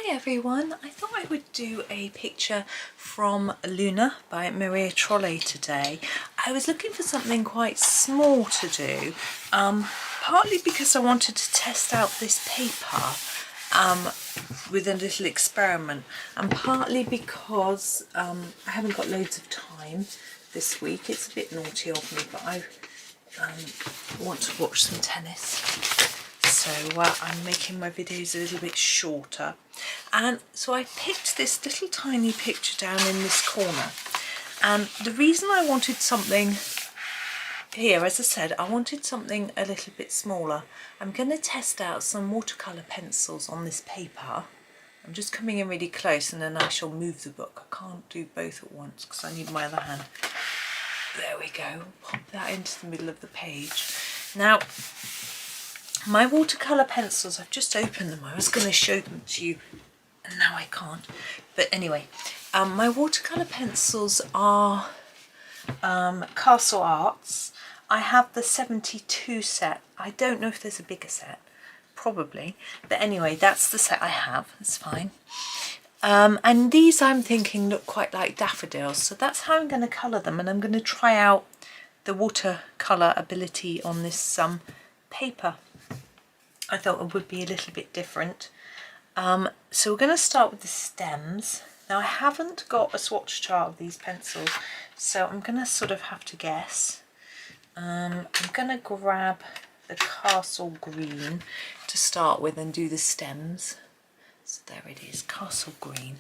Hi everyone, I thought I would do a picture from Luna by Maria Trolle today. I was looking for something quite small to do, partly because I wanted to test out this paper with a little experiment, and partly because I haven't got loads of time this week. It's a bit naughty of me, but I want to watch some tennis. So I'm making my videos a little bit shorter, and so I picked this little tiny picture down in this corner, and the reason I wanted something here, as I said, I wanted something a little bit smaller. I'm going to test out some watercolour pencils on this paper. I'm just coming in really close and then I shall move the book. I can't do both at once because I need my other hand. There we go, pop that into the middle of the page. Now, my watercolour pencils, I've just opened them. I was going to show them to you and now I can't. But anyway, my watercolour pencils are Castle Arts. I have the 72 set. I don't know if there's a bigger set, probably. But anyway, that's the set I have. It's fine. And these I'm thinking look quite like daffodils. So that's how I'm going to colour them. And I'm going to try out the watercolour ability on this paper. I thought it would be a little bit different. So we're going to start with the stems. Now I haven't got a swatch chart of these pencils, so I'm going to sort of have to guess. I'm going to grab the Castle Green to start with and do the stems. So there it is, Castle Green.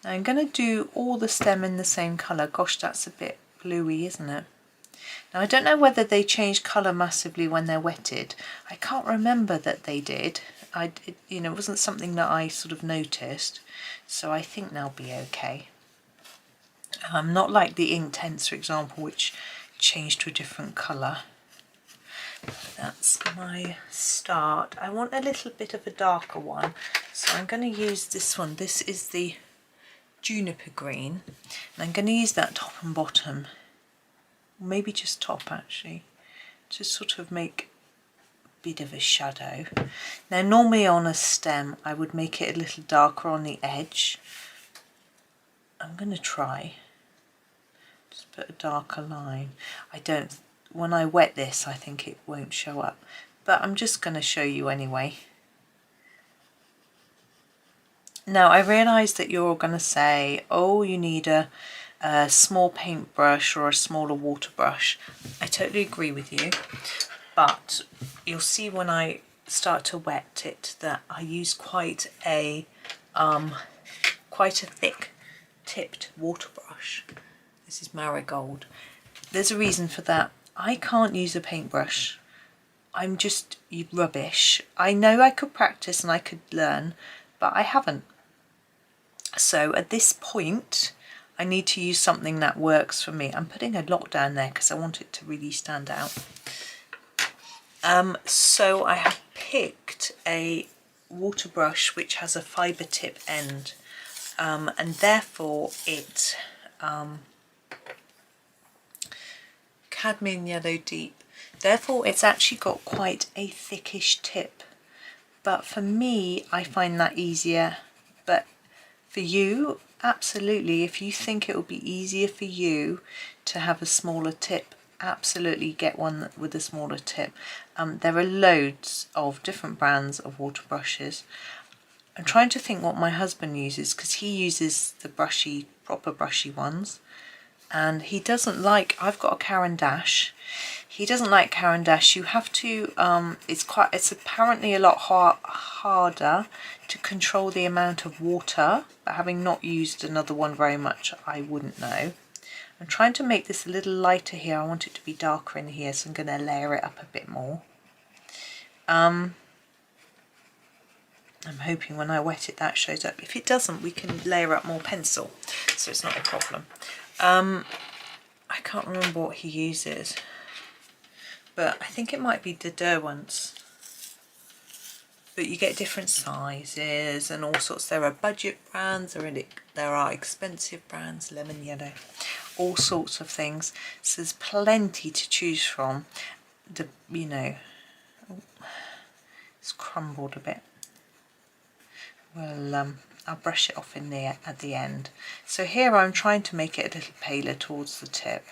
Now I'm going to do all the stem in the same colour. Gosh, that's a bit bluey, isn't it? Now I don't know whether they change colour massively when they're wetted. I can't remember that they did. It wasn't something that I sort of noticed, so I think they'll be okay. Not like the Inktense, for example, which changed to a different colour. That's my start. I want a little bit of a darker one, so I'm going to use this one. This is the juniper green, and I'm going to use that top and bottom. Maybe just top actually, to sort of make a bit of a shadow. Now normally on a stem I would make it a little darker on the edge. I'm going to try just put a darker line. When I wet this I think it won't show up, but I'm just going to show you anyway. Now I realise that you're all going to say, oh, you need a small paintbrush or a smaller water brush. I totally agree with you, but you'll see when I start to wet it that I use quite a thick tipped water brush. This is marigold. There's a reason for that. I can't use a paintbrush. I'm just rubbish. I know I could practice and I could learn, but I haven't. So at this point I need to use something that works for me. I'm putting a lot down there because I want it to really stand out. So I have picked a water brush which has a fibre tip end, and therefore it cadmium yellow deep. Therefore it's actually got quite a thickish tip. But for me, I find that easier. But for you, absolutely, if you think it will be easier for you to have a smaller tip, absolutely get one with a smaller tip. There are loads of different brands of water brushes. I'm trying to think what my husband uses, because he uses the proper brushy ones, and he doesn't like, I've got a Caran d'Ache. He doesn't like Caran d'Ache. You have to, it's apparently a lot harder to control the amount of water, but having not used another one very much, I wouldn't know. I'm trying to make this a little lighter here. I want it to be darker in here, so I'm going to layer it up a bit more. I'm hoping when I wet it that shows up. If it doesn't, we can layer up more pencil, so it's not a problem. I can't remember what he uses, but I think it might be the Derwent. But you get different sizes and all sorts. There are budget brands, there are expensive brands, lemon yellow, all sorts of things. So there's plenty to choose from. It's crumbled a bit. I'll brush it off in there at the end. So here I'm trying to make it a little paler towards the tip.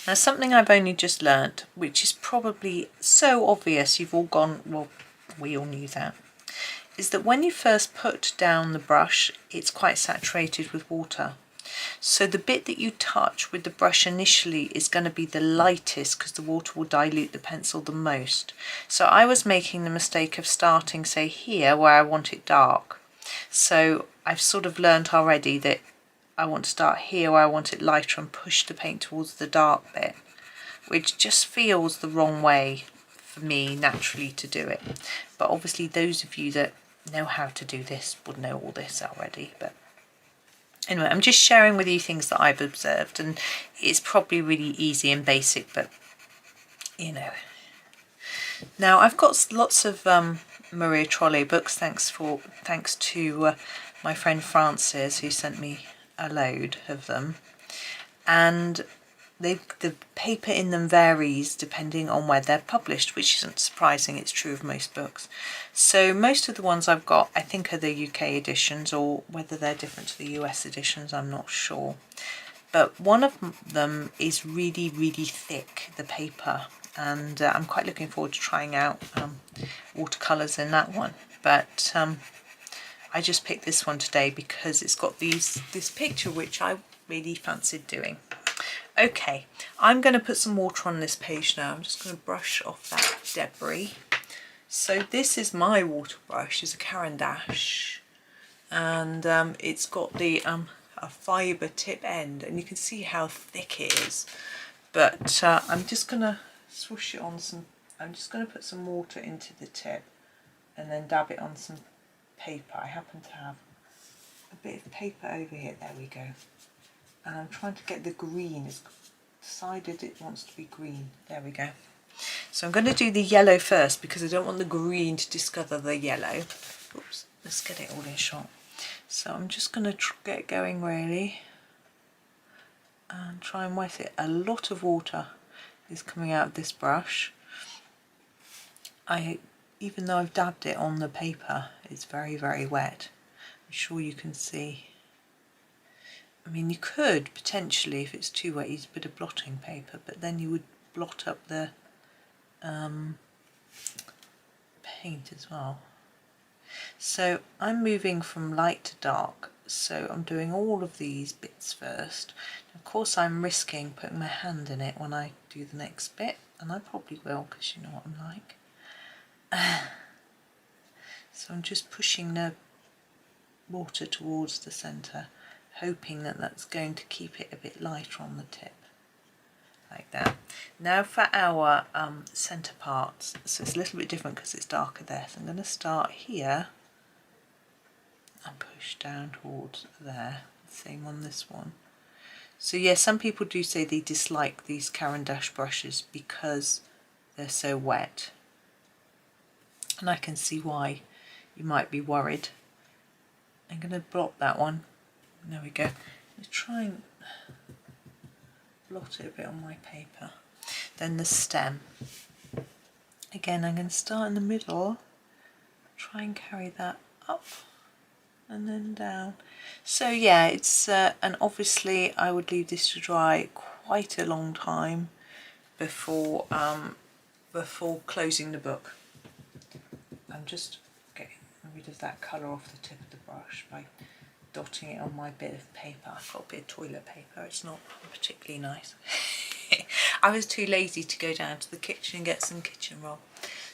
Now something I've only just learnt, which is probably so obvious you've all gone, well, we all knew that, is that when you first put down the brush, it's quite saturated with water. So the bit that you touch with the brush initially is going to be the lightest because the water will dilute the pencil the most. So I was making the mistake of starting, say, here where I want it dark. So I've sort of learnt already that I want to start here where I want it lighter and push the paint towards the dark bit, which just feels the wrong way for me naturally to do it. But obviously those of you that know how to do this would know all this already. But anyway, I'm just sharing with you things that I've observed, and it's probably really easy and basic, but you know. Now I've got lots of Maria Trolle books, thanks to my friend Frances, who sent me a load of them, and the paper in them varies depending on where they're published, which isn't surprising, it's true of most books. So most of the ones I've got I think are the UK editions, or whether they're different to the US editions I'm not sure. But one of them is really, really thick, the paper, and I'm quite looking forward to trying out watercolours in that one. But I just picked this one today because it's got this picture which I really fancied doing. Okay, I'm going to put some water on this page now. I'm just going to brush off that debris. So this is my water brush, it's a Caran d'Ache, and it's got the a fibre tip end, and you can see how thick it is. But I'm just going to swoosh it on some, I'm just going to put some water into the tip and then dab it on some paper. I happen to have a bit of paper over here, there we go. And I'm trying to get the green, it's decided it wants to be green, there we go. So I'm going to do the yellow first because I don't want the green to discover the yellow. Oops, let's get it all in shot. So I'm just going to get going really and try and wet it. A lot of water is coming out of this brush. Even though I've dabbed it on the paper, it's very, very wet. I'm sure you can see. I mean, you could potentially, if it's too wet, use a bit of blotting paper, but then you would blot up the paint as well. So I'm moving from light to dark, so I'm doing all of these bits first. Of course I'm risking putting my hand in it when I do the next bit, and I probably will because you know what I'm like. So I'm just pushing the water towards the centre, hoping that that's going to keep it a bit lighter on the tip, like that. Now for our centre parts, so it's a little bit different because it's darker there, so I'm going to start here and push down towards there, same on this one. So yeah, some people do say they dislike these Caran d'Ache brushes because they're so wet, and I can see why you might be worried. I'm going to blot that one. There we go. Let's try and blot it a bit on my paper. Then the stem. Again, I'm going to start in the middle, try and carry that up and then down. So yeah, it's and obviously I would leave this to dry quite a long time before closing the book. I'm just getting rid of that colour off the tip of the brush by dotting it on my bit of paper. I've got a bit of toilet paper, it's not particularly nice. I was too lazy to go down to the kitchen and get some kitchen roll.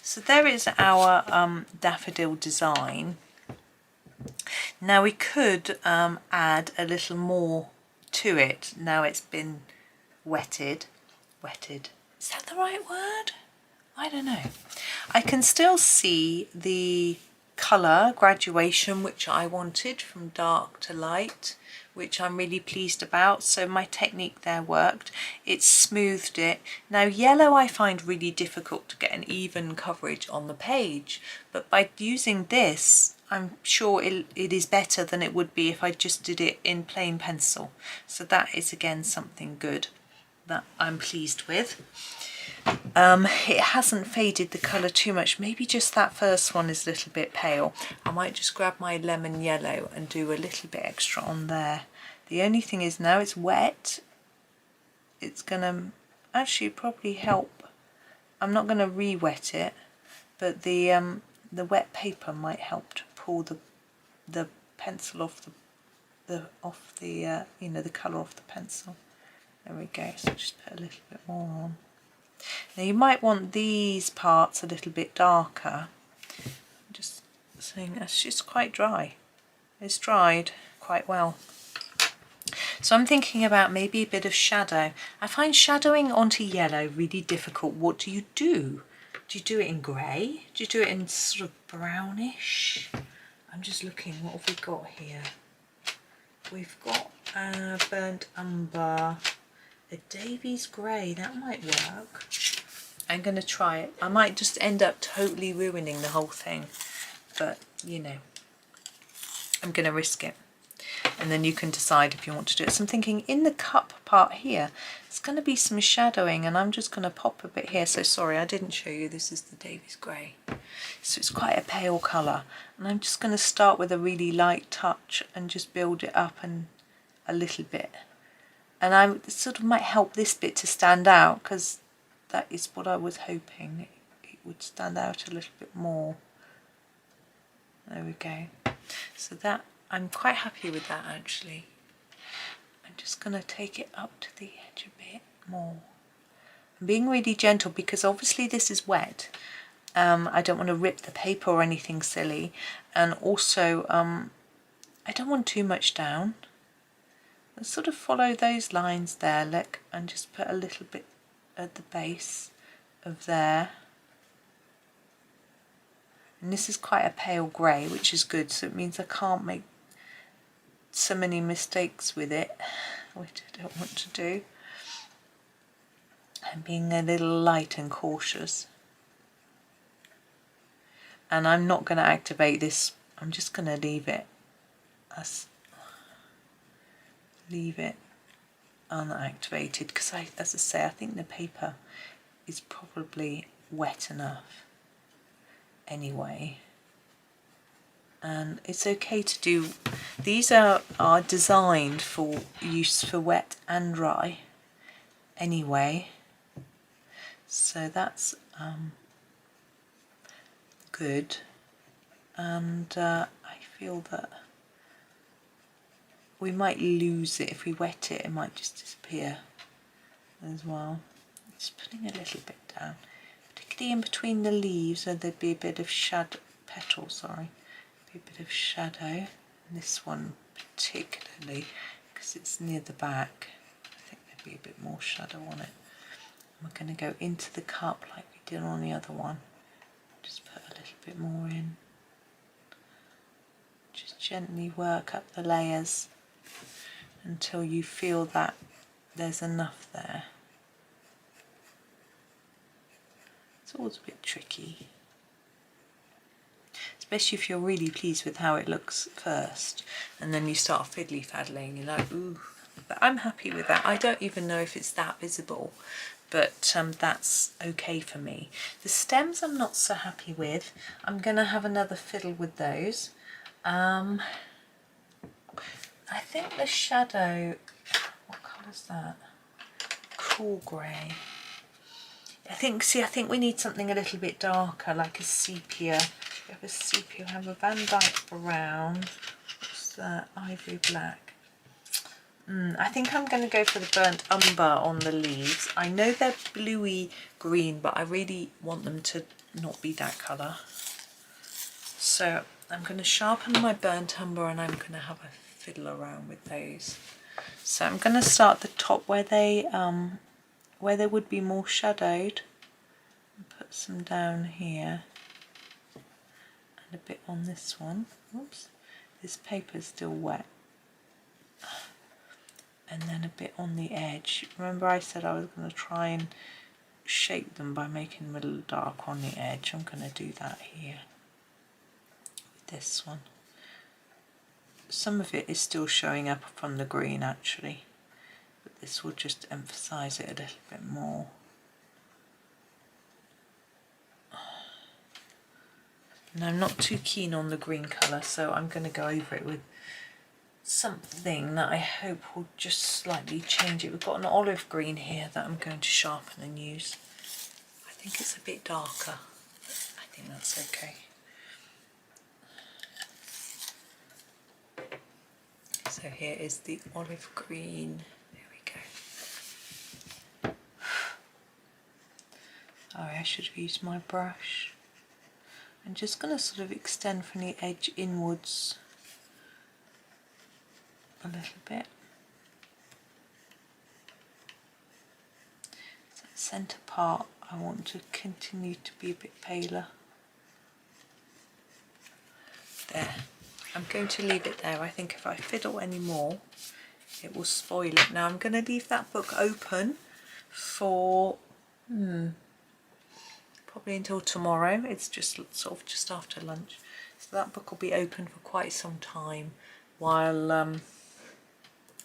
So there is our daffodil design. Now we could add a little more to it now it's been wetted. Is that the right word? I don't know. I can still see the colour graduation which I wanted from dark to light, which I'm really pleased about. So my technique there worked. It smoothed it. Now yellow I find really difficult to get an even coverage on the page, but by using this I'm sure it is better than it would be if I just did it in plain pencil. So that is again something good. that I'm pleased with. It hasn't faded the colour too much. Maybe just that first one is a little bit pale. I might just grab my lemon yellow and do a little bit extra on there. The only thing is now it's wet, it's going to actually probably help. I'm not going to re-wet it, but the wet paper might help to pull the pencil off the you know, the colour off the pencil. There we go. So just put a little bit more on. Now you might want these parts a little bit darker. I'm just saying that's just quite dry. It's dried quite well. So I'm thinking about maybe a bit of shadow. I find shadowing onto yellow really difficult. What do you do? Do you do it in grey? Do you do it in sort of brownish? I'm just looking, what have we got here? We've got burnt umber, a Davy's grey, that might work. I'm going to try it. I might just end up totally ruining the whole thing, but you know, I'm going to risk it. And then you can decide if you want to do it. So I'm thinking in the cup part here, it's going to be some shadowing, and I'm just going to pop a bit here. So sorry, I didn't show you, this is the Davy's grey. So it's quite a pale colour. And I'm just going to start with a really light touch and just build it up and a little bit. And I sort of might help this bit to stand out, because that is what I was hoping. It would stand out a little bit more. There we go. So that, I'm quite happy with that actually. I'm just going to take it up to the edge a bit more. I'm being really gentle because obviously this is wet. I don't want to rip the paper or anything silly, and also I don't want too much down. Let's sort of follow those lines there, look, and just put a little bit at the base of there. And this is quite a pale grey, which is good, so it means I can't make so many mistakes with it, which I don't want to do. I'm being a little light and cautious. And I'm not going to activate this, I'm just going to leave it unactivated, because as I say, I think the paper is probably wet enough anyway. And it's okay to do, these are designed for use for wet and dry anyway, so that's good. And I feel that we might lose it if we wet it, it might just disappear as well. Just putting a little bit down, particularly in between the leaves, so there'd be a bit of shadow, petals, sorry. A bit of shadow, and this one particularly because it's near the back. I think there'd be a bit more shadow on it. And we're going to go into the cup like we did on the other one. Just put a little bit more in. Just gently work up the layers until you feel that there's enough there. It's always a bit tricky, especially if you're really pleased with how it looks first, and then you start fiddly faddling, you're like, ooh. But I'm happy with that. I don't even know if it's that visible, but that's okay for me. The stems I'm not so happy with. I'm going to have another fiddle with those. I think the shadow, what colour is that? Cool grey. I think we need something a little bit darker, like a sepia. We have a sepia, we have a Van Dyke brown. What's that? Ivory black. I think I'm going to go for the burnt umber on the leaves. I know they're bluey green, but I really want them to not be that colour. So I'm going to sharpen my burnt umber, and I'm going to have a fiddle around with those. So I'm going to start the top where they would be more shadowed, and put some down here, and a bit on this one. Oops, this paper's still wet. And then a bit on the edge. Remember I said I was going to try and shape them by making them a little dark on the edge. I'm going to do that here with this one. Some of it is still showing up from the green actually, but this will just emphasise it a little bit more. And I'm not too keen on the green colour, so I'm going to go over it with something that I hope will just slightly change it. We've got an olive green here that I'm going to sharpen and use. I think it's a bit darker, but I think that's okay. So here is the olive green. There we go. Sorry, I should have used my brush. I'm just going to sort of extend from the edge inwards a little bit. So the centre part I want to continue to be a bit paler. There. I'm going to leave it there. I think if I fiddle any more it will spoil it. Now I'm going to leave that book open for probably until tomorrow. It's just sort of just after lunch, so that book will be open for quite some time while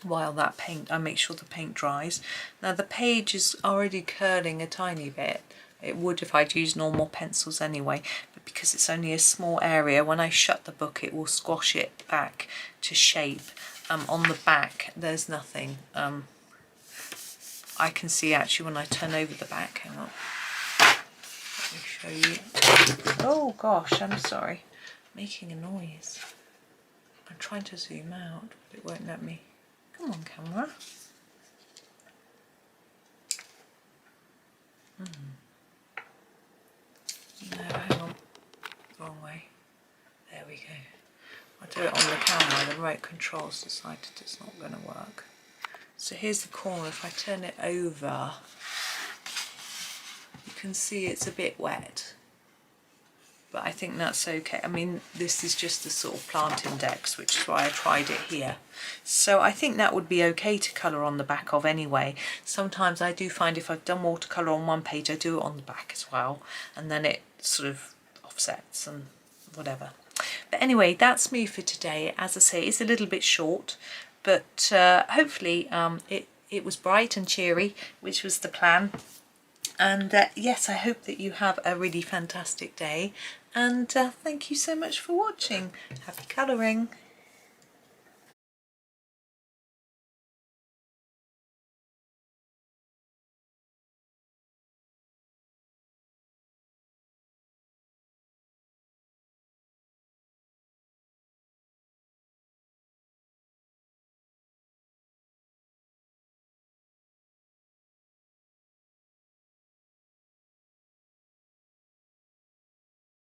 that paint, I make sure the paint dries. Now the page is already curling a tiny bit. It would if I'd used normal pencils anyway, but because it's only a small area, when I shut the book it will squash it back to shape. On the back there's nothing. I can see actually when I turn over the back. Hang on. Let me show you. Oh gosh, I'm sorry. Making a noise. I'm trying to zoom out, but it won't let me. Come on, camera. No, hang on. Wrong way. There we go. I'll do it on the camera. The remote control's decided it's not going to work. So here's the corner. If I turn it over, you can see it's a bit wet. But I think that's okay. I mean, this is just the sort of plant index, which is why I tried it here. So I think that would be okay to colour on the back of anyway. Sometimes I do find if I've done watercolour on one page, I do it on the back as well. And then it sort of offsets and whatever. But anyway, that's me for today. As I say, it's a little bit short, but hopefully it was bright and cheery, which was the plan. And yes, I hope that you have a really fantastic day, and thank you so much for watching. Happy colouring.